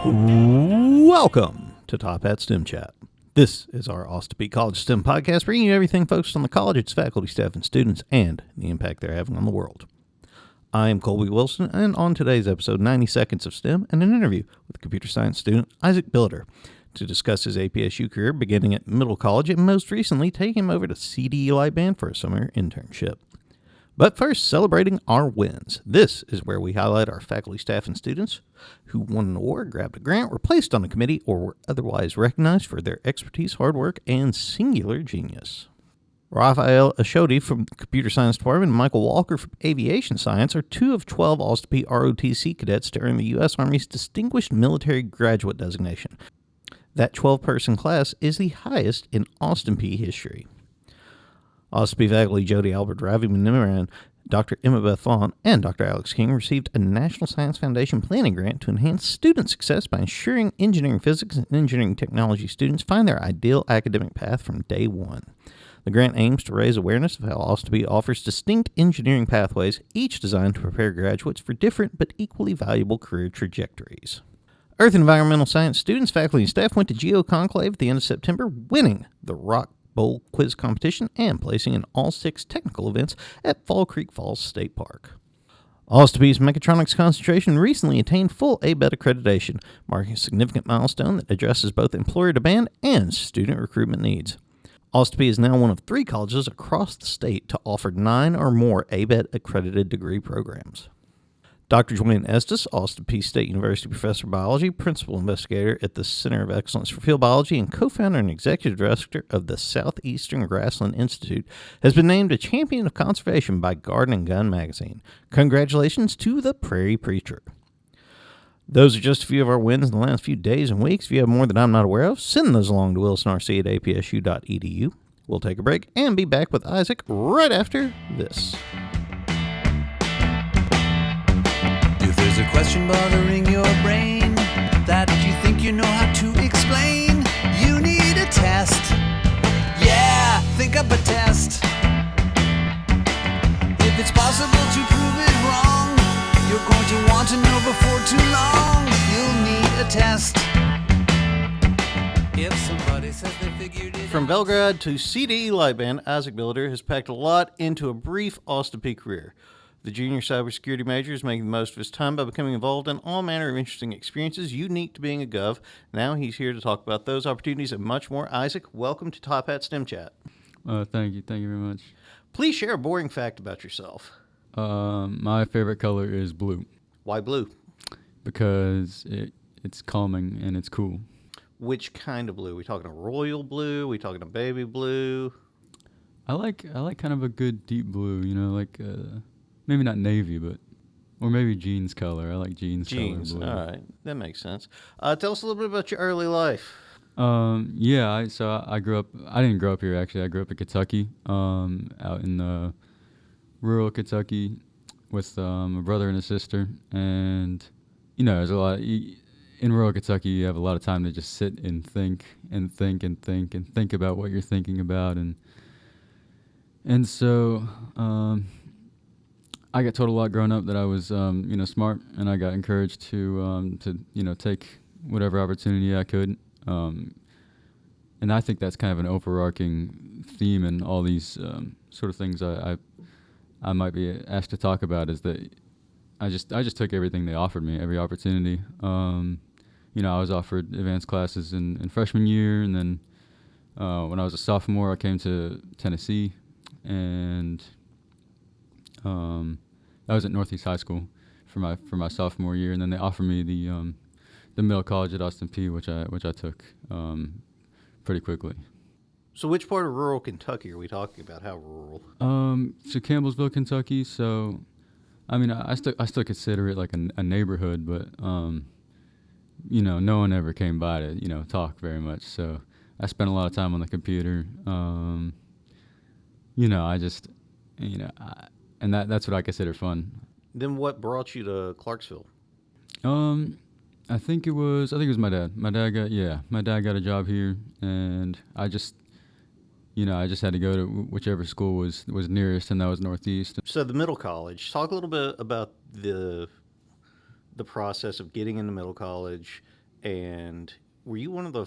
Welcome to Top Hat STEM Chat. This is our Austin Peay College STEM podcast, bringing you everything focused on the college, its faculty, staff, and students, and the impact they're having on the world. I am Colby Wilson, and on today's episode, 90 Seconds of STEM, and an interview with computer science student Isaac Billeter to discuss his APSU career beginning at middle college and most recently taking him over to CDE Lightband for a summer internship. But first, celebrating our wins. This is where we highlight our faculty, staff, and students who won an award, grabbed a grant, were placed on a committee, or were otherwise recognized for their expertise, hard work, and singular genius. Raphael Ashodi from the Computer Science Department and Michael Walker from Aviation Science are two of 12 Austin Peay ROTC cadets to earn the U.S. Army's Distinguished Military Graduate designation. That 12-person class is the highest in Austin Peay history. Austin Peay faculty Jody Albert, Ravi Manimaran, Dr. Emma Beth Vaughn, and Dr. Alex King received a National Science Foundation planning grant to enhance student success by ensuring engineering physics and engineering technology students find their ideal academic path from day one. The grant aims to raise awareness of how Austin Peay offers distinct engineering pathways, each designed to prepare graduates for different but equally valuable career trajectories. Earth and Environmental Science students, faculty, and staff went to Geo Conclave at the end of September, winning the Rock Bowl quiz competition and placing in all 6 technical events at Fall Creek Falls State Park. Austin Peay's mechatronics concentration recently attained full ABET accreditation, marking a significant milestone that addresses both employer demand and student recruitment needs. Austin Peay is now one of 3 colleges across the state to offer 9 or more ABET accredited degree programs. Dr. Joanne Estes, Austin Peay State University professor of biology, principal investigator at the Center of Excellence for Field Biology, and co-founder and executive director of the Southeastern Grassland Institute, has been named a champion of conservation by Garden and Gun magazine. Congratulations to the Prairie Preacher. Those are just a few of our wins in the last few days and weeks. If you have more that I'm not aware of, send those along to wilsonrc@apsu.edu. We'll take a break and be back with Isaac right after this. There's a question bothering your brain that you think you know how to explain. You need a test. Yeah, think up a test. If it's possible to prove it wrong, you're going to want to know before too long. You'll need a test. If somebody says they figured it From Belgrade to CDE Lightband, Isaac Billeter has packed a lot into a brief Austin Peay career. The junior cybersecurity major is making the most of his time by becoming involved in all manner of interesting experiences unique to being a Gov. Now he's here to talk about those opportunities and much more. Isaac, welcome to Top Hat STEM Chat. Thank you very much. Please share a boring fact about yourself. My favorite color is blue. Why blue? Because it's calming and it's cool. Which kind of blue? We talking a royal blue? We talking a baby blue? I like kind of a good deep blue, like maybe not navy, or maybe jeans color. I like jeans color blue. All right. That makes sense. Tell us a little bit about your early life. I grew up, I didn't grow up here actually. I grew up in Kentucky, out in rural Kentucky with a brother and a sister. And, there's a lot, in rural Kentucky, you have a lot of time to just sit and think about what you're thinking about. And so, I got told a lot growing up that I was, smart, and I got encouraged to take whatever opportunity I could. And I think that's kind of an overarching theme in all these sort of things I might be asked to talk about, is that I just took everything they offered me, every opportunity. I was offered advanced classes in freshman year, and then when I was a sophomore, I came to Tennessee, and I was at Northeast High School for my sophomore year, and then they offered me the middle college at Austin Peay, which I took pretty quickly. So which part of rural Kentucky are we talking about? How rural? So Campbellsville, Kentucky. So, I mean, I still consider it like a neighborhood, but no one ever came by to talk very much. So I spent a lot of time on the computer. And that's what I consider fun. Then what brought you to Clarksville? I think it was my dad. My dad got a job here, and I just had to go to whichever school was nearest, and that was Northeast. So the middle college. Talk a little bit about the process of getting into middle college And were you one of the?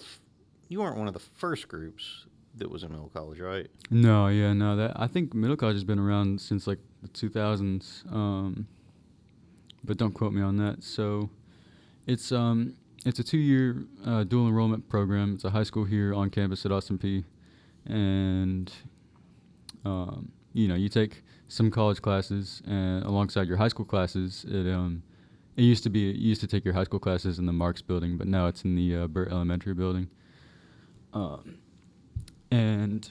You weren't one of the first groups that was in middle college, right? No, yeah, no. That I think middle college has been around since like the 2000s, but don't quote me on that. So it's a 2-year dual enrollment program. It's a high school here on campus at Austin Peay, and you take some college classes alongside your high school classes. It used to be you used to take your high school classes in the Marks building, but now it's in the Burt Elementary building. And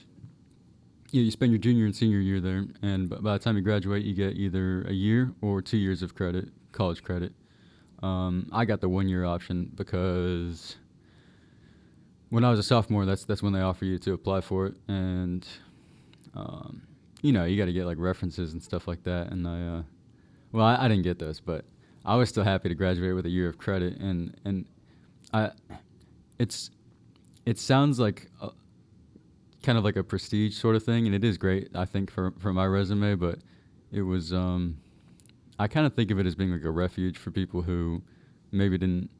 you spend your junior and senior year there, and by the time you graduate, you get either a year or 2 years of credit, college credit. I got the 1 year option because when I was a sophomore, that's when they offer you to apply for it, and you got to get like references and stuff like that. And I didn't get those, but I was still happy to graduate with a year of credit, and it sounds like kind of like a prestige sort of thing, and it is great, I think, for my resume, but it was I kind of think of it as being like a refuge for people who maybe didn't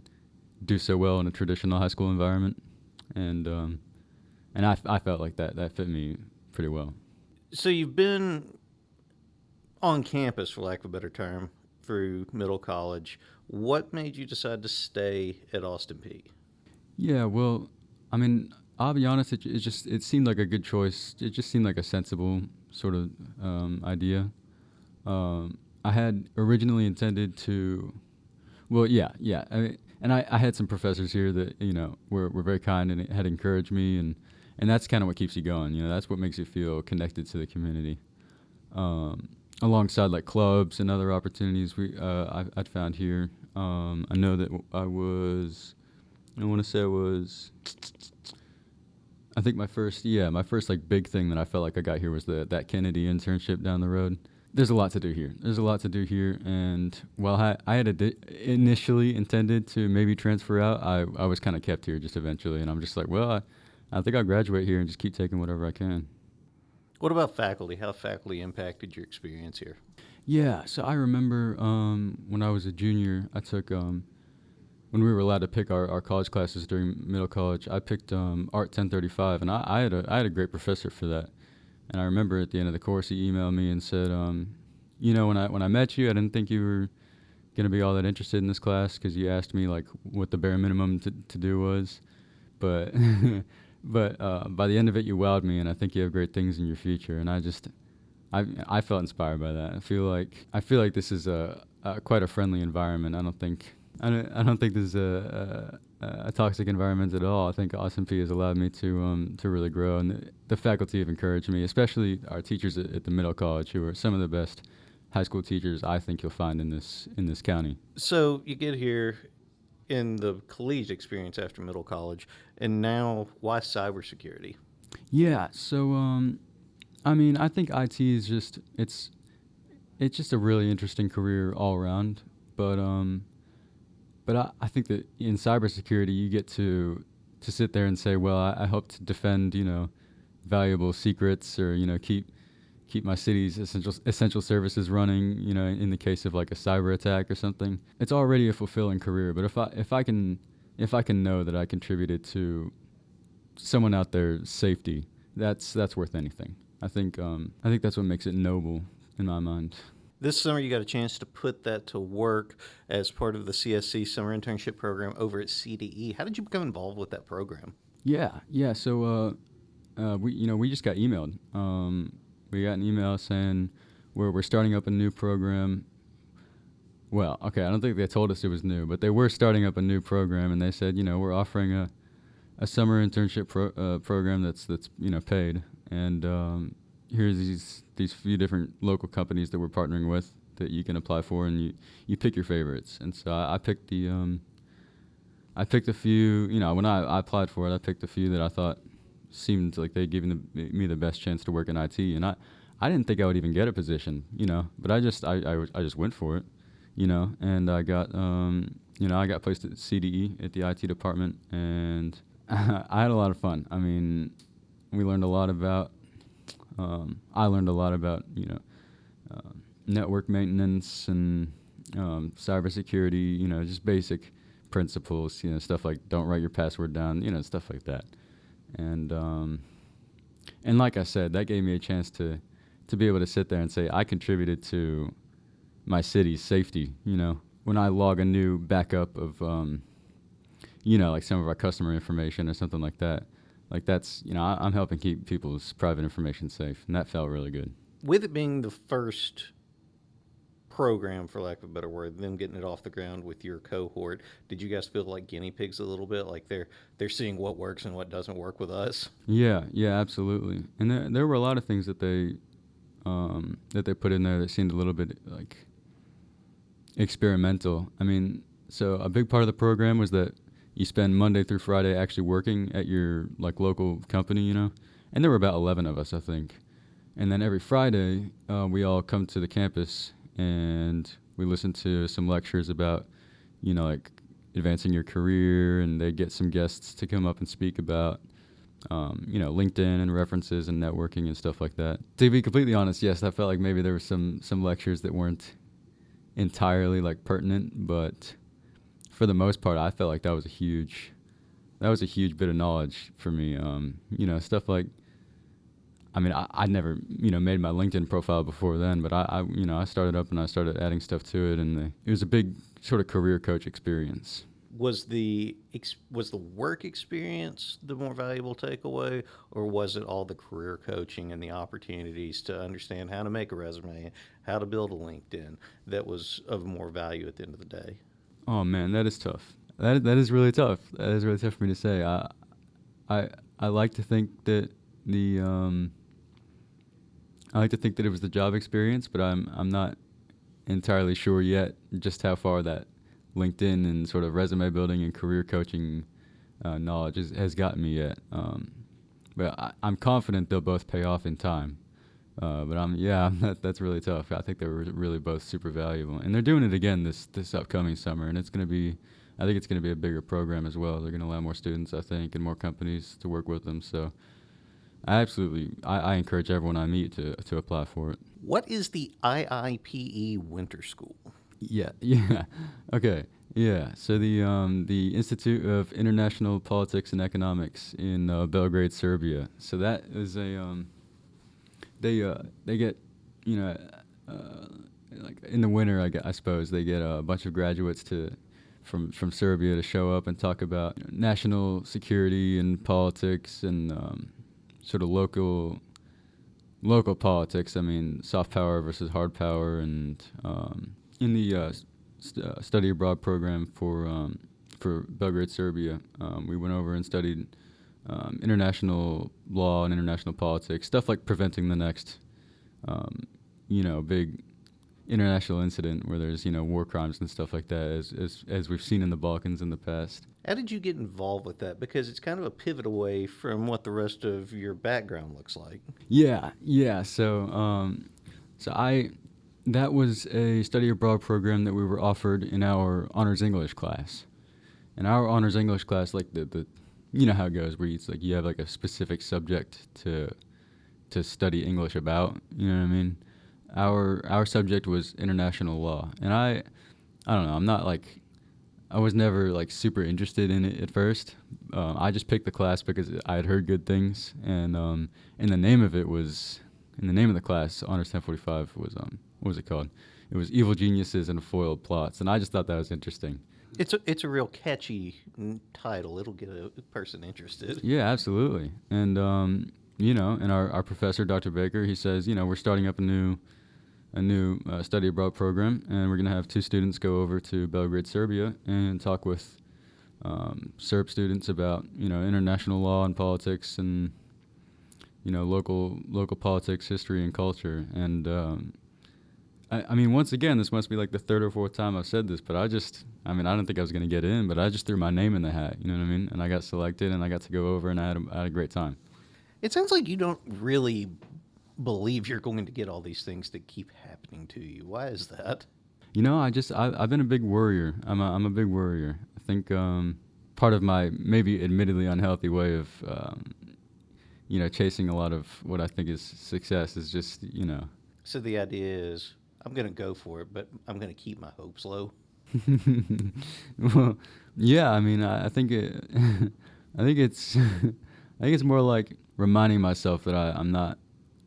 do so well in a traditional high school environment, and I felt like that fit me pretty well. So you've been on campus, for lack of a better term, through middle college. What made you decide to stay at Austin Peay? Yeah, well, I mean, I'll be honest, it seemed like a good choice. It just seemed like a sensible sort of idea. I had originally intended to, well, yeah. I had some professors here that, were very kind and had encouraged me, and that's kind of what keeps you going. That's what makes you feel connected to the community. Alongside like clubs and other opportunities I'd found here. I know that I think my first like big thing that I felt like I got here was that Kennedy internship down the road. There's a lot to do here. And while I had initially intended to maybe transfer out, I was kind of kept here just eventually. And I'm just like, well, I think I'll graduate here and just keep taking whatever I can. What about faculty? How faculty impacted your experience here? Yeah, so I remember when I was a junior, I took, when we were allowed to pick our college classes during middle college, I picked Art 1035, and I had a great professor for that. And I remember at the end of the course, he emailed me and said, when I met you, I didn't think you were going to be all that interested in this class because you asked me like what the bare minimum to do was, but but by the end of it, you wowed me, and I think you have great things in your future. And I felt inspired by that. I feel like this is quite a friendly environment. I don't think this is a toxic environment at all. I think Austin Peay has allowed me to really grow, and the faculty have encouraged me, especially our teachers at the middle college, who are some of the best high school teachers I think you'll find in this county. So you get here in the collegiate experience after middle college, and now why cybersecurity? Yeah, so I mean, I think IT is just it's just a really interesting career all around, but I think that in cybersecurity you get to sit there and say, well, I hope to defend valuable secrets, or keep my city's essential services running, in the case of like a cyber attack or something. It's already a fulfilling career, but if I can know that I contributed to someone out there's safety, that's worth anything. I think that's what makes it noble in my mind. This summer, you got a chance to put that to work as part of the CSC summer internship program over at CDE. How did you become involved with that program? Yeah. So we just got emailed. We got an email saying we're starting up a new program. Well, okay, I don't think they told us it was new, but they were starting up a new program, and they said, we're offering a summer internship program that's paid, and here's these few different local companies that we're partnering with that you can apply for, and you pick your favorites. And so I picked a few. When I applied for it, I picked a few that I thought seemed like they'd given me the best chance to work in IT, and I didn't think I would even get a position, but I just went for it, and I got I got placed at CDE at the IT department, and I had a lot of fun. I mean, we learned a lot about I learned a lot about network maintenance and cybersecurity, just basic principles, stuff like don't write your password down, stuff like that. And like I said, that gave me a chance to be able to sit there and say I contributed to my city's safety. When I log a new backup of, like some of our customer information or something like that, like that's, I'm helping keep people's private information safe, and that felt really good. With it being the first program, for lack of a better word, them getting it off the ground with your cohort, did you guys feel like guinea pigs a little bit, like they're seeing what works and what doesn't work with us? Yeah, absolutely. And there were a lot of things that they put in there that seemed a little bit like experimental. I mean, so a big part of the program was that you spend Monday through Friday actually working at your like local company, and there were about 11 of us, I think. And then every Friday, we all come to the campus and we listen to some lectures about, like advancing your career, and they get some guests to come up and speak about, LinkedIn and references and networking and stuff like that. To be completely honest, yes, I felt like maybe there were some lectures that weren't entirely like pertinent, but for the most part, I felt like that was a huge bit of knowledge for me. Stuff like, I mean, I never, made my LinkedIn profile before then, but I started up and I started adding stuff to it, and it was a big sort of career coach experience. Was the work experience the more valuable takeaway, or was it all the career coaching and the opportunities to understand how to make a resume, how to build a LinkedIn, that was of more value at the end of the day? Oh man, that is tough. That is really tough. That is really tough for me to say. I like to think that it was the job experience, but I'm not entirely sure yet just how far that LinkedIn and sort of resume building and career coaching knowledge has gotten me yet. But I'm confident they'll both pay off in time. But that's really tough. I think they were really both super valuable, and they're doing it again this upcoming summer, and I think it's gonna be a bigger program as well. They're gonna allow more students, I think, and more companies to work with them. So I encourage everyone I meet to apply for it. What is the IIPE Winter School? Yeah. Okay. Yeah. So the Institute of International Politics and Economics in Belgrade, Serbia. So that is they get, like in the winter, I suppose they get a bunch of graduates from Serbia to show up and talk about national security and politics and sort of local politics. I mean, soft power versus hard power, and in the study abroad program for Belgrade, Serbia, we went over and studied international law and international politics, stuff like preventing the next, big international incident where there's, war crimes and stuff like that, as we've seen in the Balkans in the past. How did you get involved with that? Because it's kind of a pivot away from what the rest of your background looks like. Yeah. So that was a study abroad program that we were offered in our honors English class. And our honors English class, like the you know how it goes, where it's like you have like a specific subject to study English about. You know what I mean? Our subject was international law, and I don't know. I was never like super interested in it at first. I just picked the class because I had heard good things, and the name of the class, Honors 1045, was what was it called? It was Evil Geniuses and Foiled Plots, and I just thought that was interesting. It's a real catchy title. It'll get a person interested. Yeah, absolutely. And and our professor, Dr. Baker, he says, we're starting up a new study abroad program, and we're going to have 2 students go over to Belgrade, Serbia, and talk with Serb students about international law and politics, and local politics, history, and culture. And I mean, once again, this must be like the 3rd or 4th time I've said this, but I don't think I was going to get in, but I just threw my name in the hat, you know what I mean? And I got selected, and I got to go over, and I had a great time. It sounds like you don't really believe you're going to get all these things that keep happening to you. Why is that? I've been a big worrier. I'm a big worrier. I think part of my maybe admittedly unhealthy way of chasing a lot of what I think is success is just So the idea is, I'm going to go for it, but I'm going to keep my hopes low. Well, yeah. I mean, I think it. I think it's. I think it's more like reminding myself that I'm not.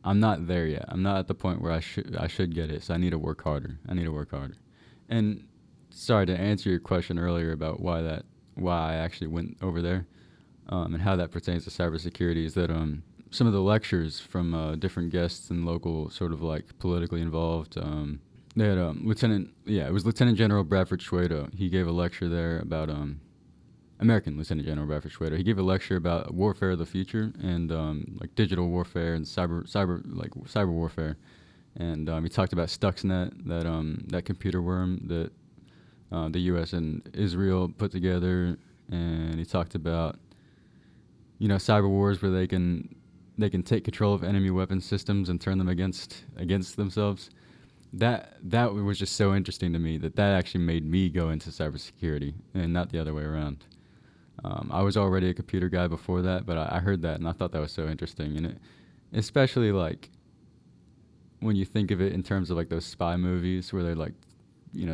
I'm not there yet. I'm not at the point where I should get it. So I need to work harder. I need to work harder. And sorry to answer your question earlier about why I actually went over there, and how that pertains to cybersecurity is that some of the lectures from different guests and local sort of like politically involved. They had it was Lieutenant General Bradford Schweda. He gave a lecture there about American Lieutenant General Bradford Schweda. He gave a lecture about warfare of the future and like digital warfare and cyber warfare. And he talked about Stuxnet, that computer worm that the U.S. and Israel put together, and he talked about cyber wars where they can take control of enemy weapon systems and turn them against themselves. That was just so interesting to me that actually made me go into cybersecurity and not the other way around. I was already a computer guy before that, but I heard that and I thought that was so interesting, and it, especially like when you think of it in terms of like those spy movies where they're like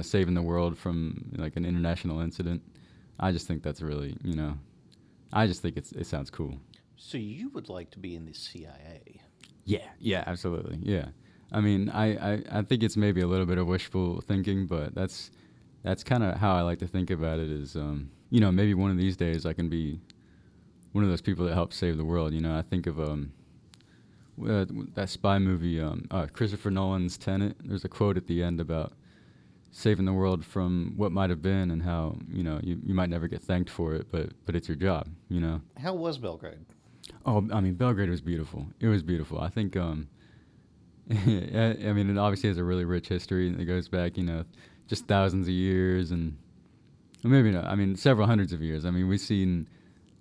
saving the world from like an international incident. I just think that's really I just think it sounds cool. So you would like to be in the CIA? Yeah, absolutely. Yeah. I mean, I think it's maybe a little bit of wishful thinking, but that's kind of how I like to think about it is, maybe one of these days I can be one of those people that helps save the world. I think of that spy movie, Christopher Nolan's Tenet. There's a quote at the end about saving the world from what might have been and how, you might never get thanked for it, but it's your job, How was Belgrade? Oh, I mean, Belgrade was beautiful. It was beautiful. I think, I mean, it obviously has a really rich history. It goes back, just thousands of years and maybe not. I mean, several hundreds of years. I mean, we've seen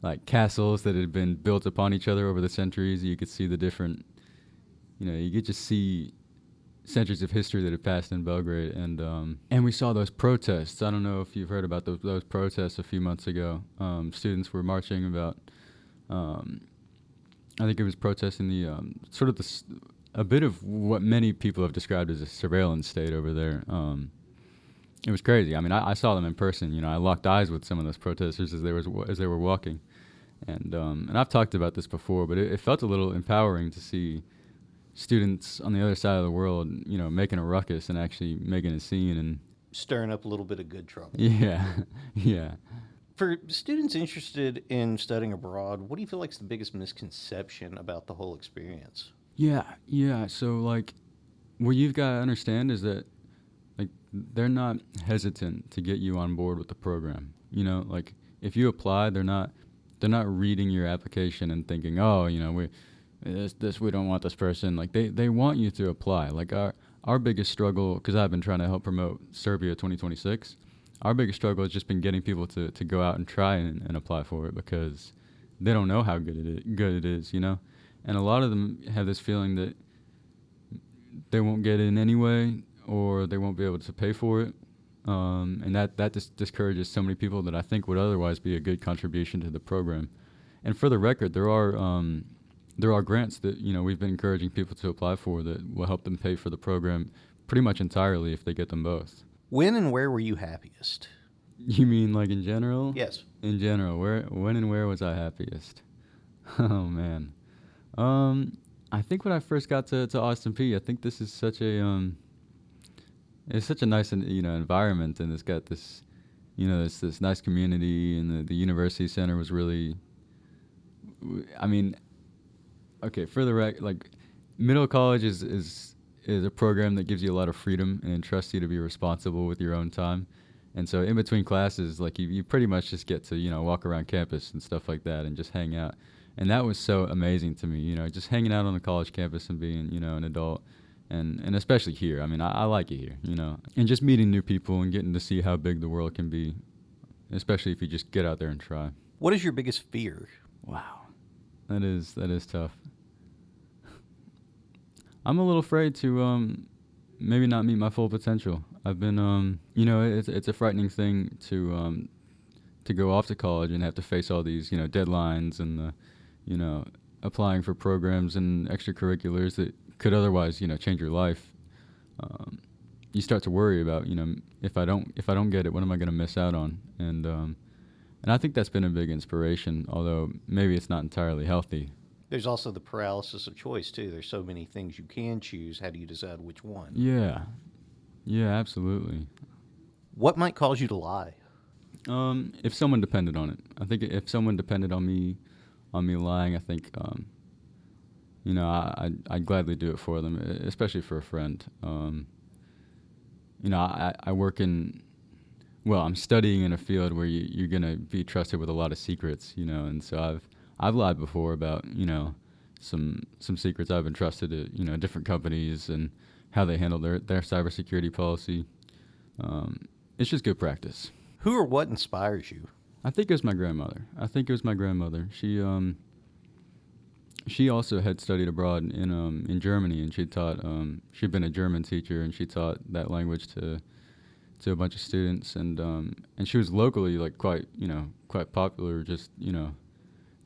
like castles that had been built upon each other over the centuries. You could see the different, you could just see centuries of history that had passed in Belgrade. And we saw those protests. I don't know if you've heard about those protests a few months ago. Students were marching about, I think it was protesting the sort of a bit of what many people have described as a surveillance state over there. It was crazy. I mean, I saw them in person. I locked eyes with some of those protesters as they were walking, and I've talked about this before, but it felt a little empowering to see students on the other side of the world, making a ruckus and actually making a scene and Stirring up a little bit of good trouble. Yeah, yeah. For students interested in studying abroad, what do you feel like is the biggest misconception about the whole experience? Yeah. So, like, what you've got to understand is that, like, they're not hesitant to get you on board with the program. Like, if you apply, they're not reading your application and thinking, oh, we don't want this person. Like, they want you to apply. Like, our biggest struggle, because I've been trying to help promote Serbia 2026, our biggest struggle has just been getting people to go out and try and apply for it because they don't know how good it is, And a lot of them have this feeling that they won't get in anyway, or they won't be able to pay for it, and that just discourages so many people that I think would otherwise be a good contribution to the program. And for the record, there are grants that we've been encouraging people to apply for that will help them pay for the program pretty much entirely if they get them both. When and where were you happiest? You mean like in general? Yes. In general, when and where was I happiest? Oh man. I think when I first got to Austin Peay, I think this is such a it's such a nice environment, and it's got this this nice community, and the university center was really, I mean, okay, for the like middle college is a program that gives you a lot of freedom and entrusts you to be responsible with your own time. And so in between classes, like you pretty much just get to, walk around campus and stuff like that and just hang out. And that was so amazing to me, just hanging out on the college campus and being, an adult. And especially here. I mean, I like it here, and just meeting new people and getting to see how big the world can be, especially if you just get out there and try. What is your biggest fear? Wow. That is tough. I'm a little afraid to maybe not meet my full potential. I've been, it's a frightening thing to go off to college and have to face all these, deadlines and, applying for programs and extracurriculars that could otherwise, change your life. you start to worry about, if I don't get it, what am I going to miss out on? And I think that's been a big inspiration, although maybe it's not entirely healthy. There's also the paralysis of choice, too. There's so many things you can choose. How do you decide which one? Yeah. Yeah, absolutely. What might cause you to lie? If someone depended on it. I think if someone depended on me lying, I think, I'd gladly do it for them, especially for a friend. I work I'm studying in a field where you're going to be trusted with a lot of secrets, and so I've lied before about, some secrets I've entrusted to, different companies and how they handle their cybersecurity policy. It's just good practice. Who or what inspires you? I think it was my grandmother. She also had studied abroad in Germany, and she'd been a German teacher, and she taught that language to a bunch of students, and she was locally quite popular, just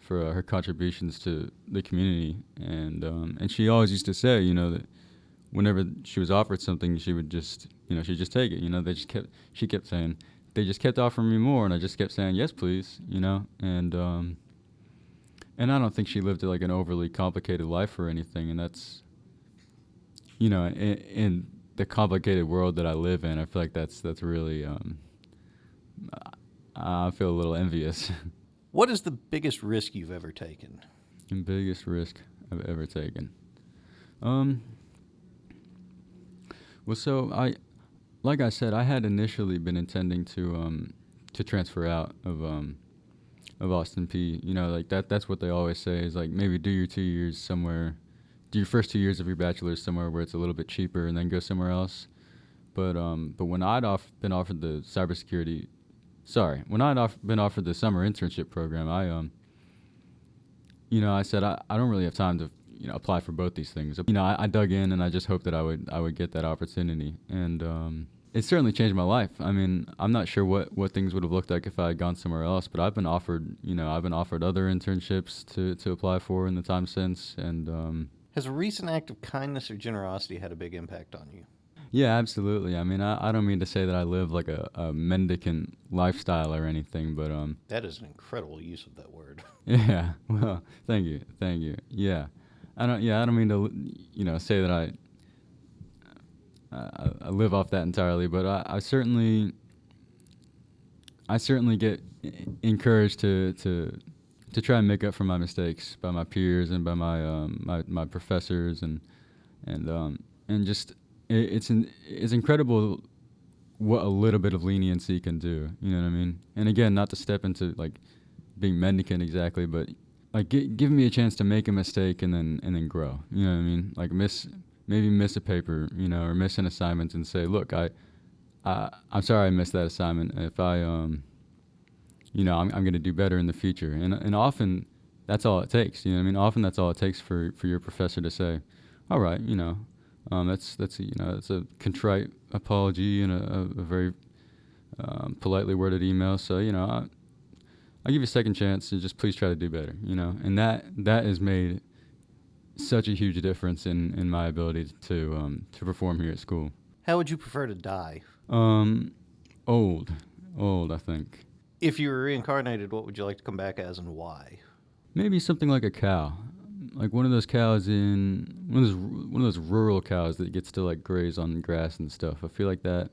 for her contributions to the community, and she always used to say that whenever she was offered something, she would just she'd just take it. She kept saying, they just kept offering me more, and I just kept saying yes please, and I don't think she lived an overly complicated life or anything, and that's in the complicated world that I live in, I feel like that's really I feel a little envious. What is the biggest risk you've ever taken? The biggest risk I've ever taken. Like I said, I had initially been intending to transfer out of Austin Peay. That's what they always say is maybe do your 2 years somewhere. Do your first 2 years of your bachelor's somewhere where it's a little bit cheaper, and then go somewhere else. But when I'd been offered the been offered the summer internship program, I said I don't really have time to apply for both these things. I dug in, and I just hoped that I would get that opportunity, and it certainly changed my life. I mean, I'm not sure what things would have looked like if I had gone somewhere else, but I've been offered other internships to apply for in the time since, and has a recent act of kindness or generosity had a big impact on you? Yeah, absolutely. I mean, I don't mean to say that I live like a mendicant lifestyle or anything, but that is an incredible use of that word. Yeah. Well, thank you. Yeah. I don't mean to say that I live off that entirely, but I certainly get encouraged to try and make up for my mistakes by my peers and by my professors and just it's incredible what a little bit of leniency can do. You know what I mean? And again, not to step into like being mendicant exactly, but like give me a chance to make a mistake and then grow. You know what I mean? Like maybe miss a paper, or miss an assignment and say, look, I'm sorry I missed that assignment. If I'm going to do better in the future. And often that's all it takes. You know what I mean? Often that's all it takes for your professor to say, all right, that's a contrite apology and a very politely worded email. So, I'll give you a second chance and just please try to do better, And that has made such a huge difference in my ability to perform here at school. How would you prefer to die? Old, I think. If you were reincarnated, what would you like to come back as and why? Maybe something like a cow, like one of those cows one of those rural cows that gets to like graze on grass and stuff. I feel like that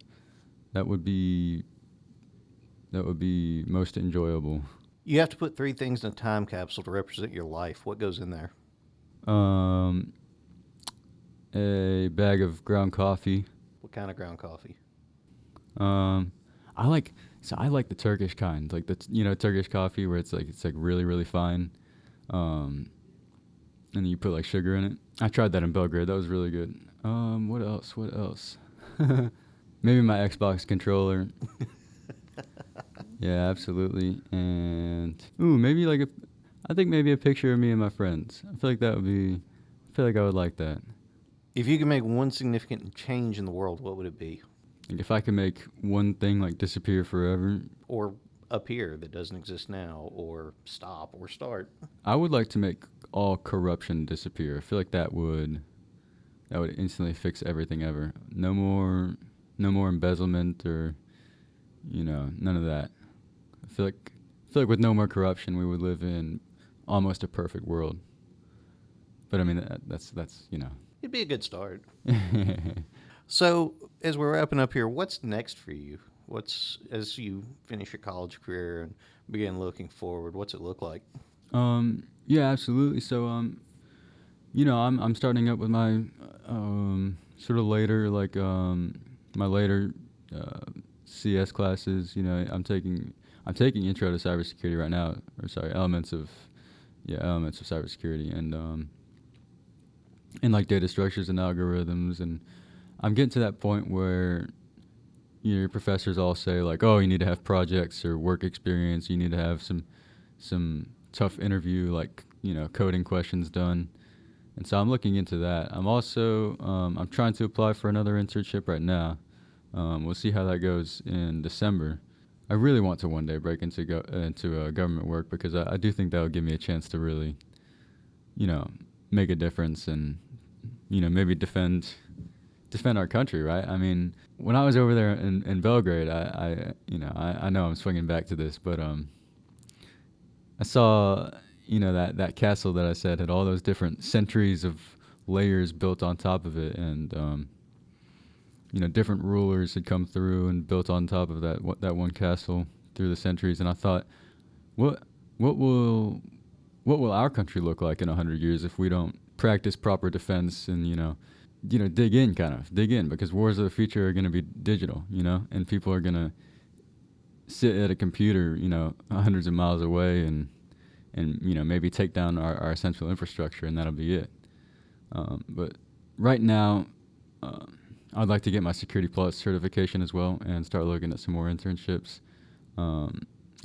would be most enjoyable. You have to put 3 things in a time capsule to represent your life. What goes in there? A bag of ground coffee. What kind of ground coffee? I like the Turkish kind, like the Turkish coffee where it's like really really fine, and then you put like sugar in it. I tried that in Belgrade. That was really good. What else? Maybe my Xbox controller. Yeah, absolutely. And maybe I think maybe a picture of me and my friends. I feel like I would like that. If you could make one significant change in the world, what would it be? Like if I could make one thing like disappear forever, or appear that doesn't exist now, or stop or start. I would like to make all corruption disappear. I feel like that would instantly fix everything ever. No more no more embezzlement or, none of that. I feel like with no more corruption, we would live in almost a perfect world. But I mean, that's. It'd be a good start. So, as we're wrapping up here, what's next for you? As you finish your college career and begin looking forward, what's it look like? Yeah, absolutely. So, I'm starting up with my sort of later, my later CS classes. I'm taking Intro to Cybersecurity right now, Elements of Cybersecurity, and like data structures and algorithms, and I'm getting to that point where your professors all say like, oh, you need to have projects or work experience, you need to have some tough interview, coding questions done. And so I'm looking into that. I'm also I'm trying to apply for another internship right now. We'll see how that goes in December. I really want to one day break into government work, because I do think that would give me a chance to really, make a difference and, maybe defend our country, right? I mean, when I was over there in Belgrade, I know I'm swinging back to this, but I saw, that castle that I said had all those different centuries of layers built on top of it, and different rulers had come through and built on top of that one castle through the centuries. And I thought, what will our country look like in 100 years if we don't practice proper defense and dig in, because wars of the future are going to be digital, and people are going to sit at a computer, hundreds of miles away and maybe take down our essential infrastructure, and that'll be it. But right now, I'd like to get my Security Plus certification as well and start looking at some more internships. I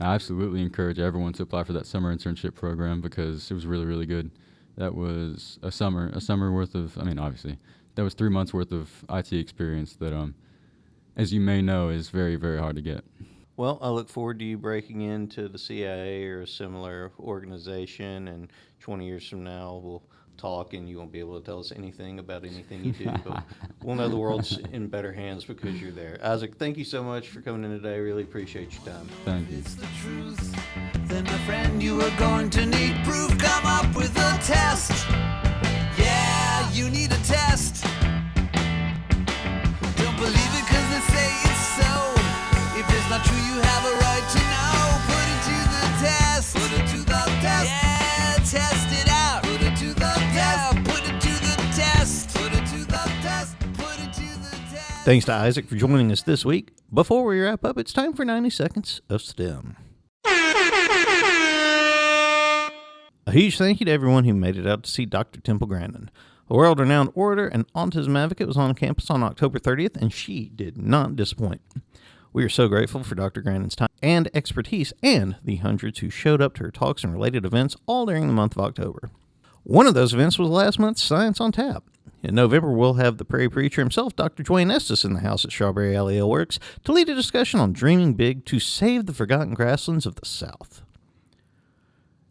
absolutely encourage everyone to apply for that summer internship program, because it was really, really good. That was a summer worth of, obviously, that was 3 months worth of IT experience that, as you may know, is very, very hard to get. Well, I look forward to you breaking into the CIA or a similar organization, and 20 years from now we'll talk and you won't be able to tell us anything about anything you do, but we'll know the world's in better hands because you're there. Isaac, thank you so much for coming in today. Really appreciate your time. Thank you. It's the truth. Then, my friend, you are going to need proof. Come up with a test. Yeah, you need a test. Don't believe it 'cause they say it's so. If it's not true, you have a right to know. Put it to the test. Put it to the test. Yeah, test it out. Put it to the test. Put it to the test. Put it to the test. Put it to the test. Thanks to Isaac for joining us this week. Before we wrap up, it's time for 90 seconds of STEM. A huge thank you to everyone who made it out to see Dr. Temple Grandin. A world-renowned orator and autism advocate was on campus on October 30th, and she did not disappoint. We are so grateful for Dr. Grandin's time and expertise, and the hundreds who showed up to her talks and related events all during the month of October. One of those events was last month's Science on Tap. In November, we'll have the Prairie Preacher himself, Dr. Dwayne Estes, in the house at Strawberry Alley Ale Works to lead a discussion on dreaming big to save the forgotten grasslands of the South.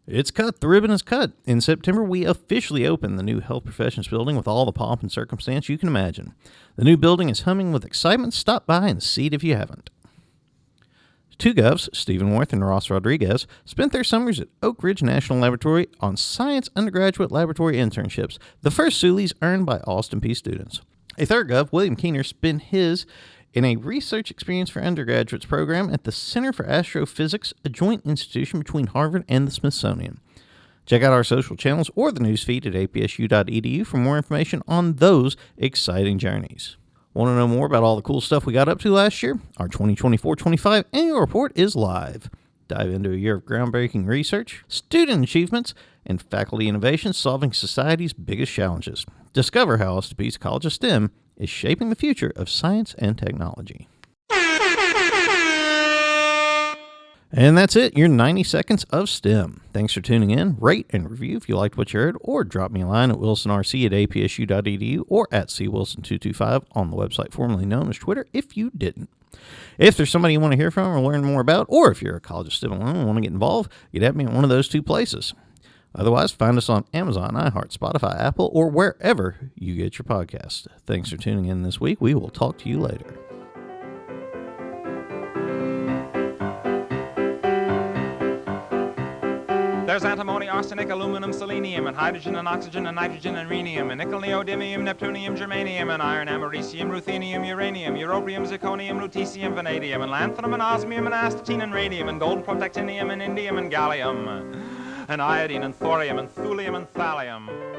It's cut. The ribbon is cut. In September, we officially open the new Health Professions building with all the pomp and circumstance you can imagine. The new building is humming with excitement. Stop by and see it if you haven't. Two Govs, Stephen Worth and Ross Rodriguez, spent their summers at Oak Ridge National Laboratory on science undergraduate laboratory internships, the first Suleys earned by Austin Peay students. A third Gov, William Keener, spent his in a research experience for undergraduates program at the Center for Astrophysics, a joint institution between Harvard and the Smithsonian. Check out our social channels or the newsfeed at apsu.edu for more information on those exciting journeys. Want to know more about all the cool stuff we got up to last year? Our 2024-25 annual report is live. Dive into a year of groundbreaking research, student achievements, and faculty innovations solving society's biggest challenges. Discover how Austin Peay's College of STEM is shaping the future of science and technology. And that's it, your 90 seconds of STEM. Thanks for tuning in. Rate and review if you liked what you heard, or drop me a line at wilsonrc@apsu.edu or at cwilson225 on the website formerly known as Twitter if you didn't. If there's somebody you want to hear from or learn more about, or if you're a College of STEM alum and want to get involved, get at me at one of those two places. Otherwise, find us on Amazon, iHeart, Spotify, Apple, or wherever you get your podcasts. Thanks for tuning in this week. We will talk to you later. There's antimony, arsenic, aluminum, selenium, and hydrogen and oxygen and nitrogen and rhenium, and nickel, neodymium, neptunium, germanium, and iron, americium, ruthenium, uranium, europium, zirconium, lutetium, vanadium, and lanthanum, and osmium, and astatine, and radium, and gold, protactinium, and indium, and gallium, and iodine, and thorium, and thulium, and thallium.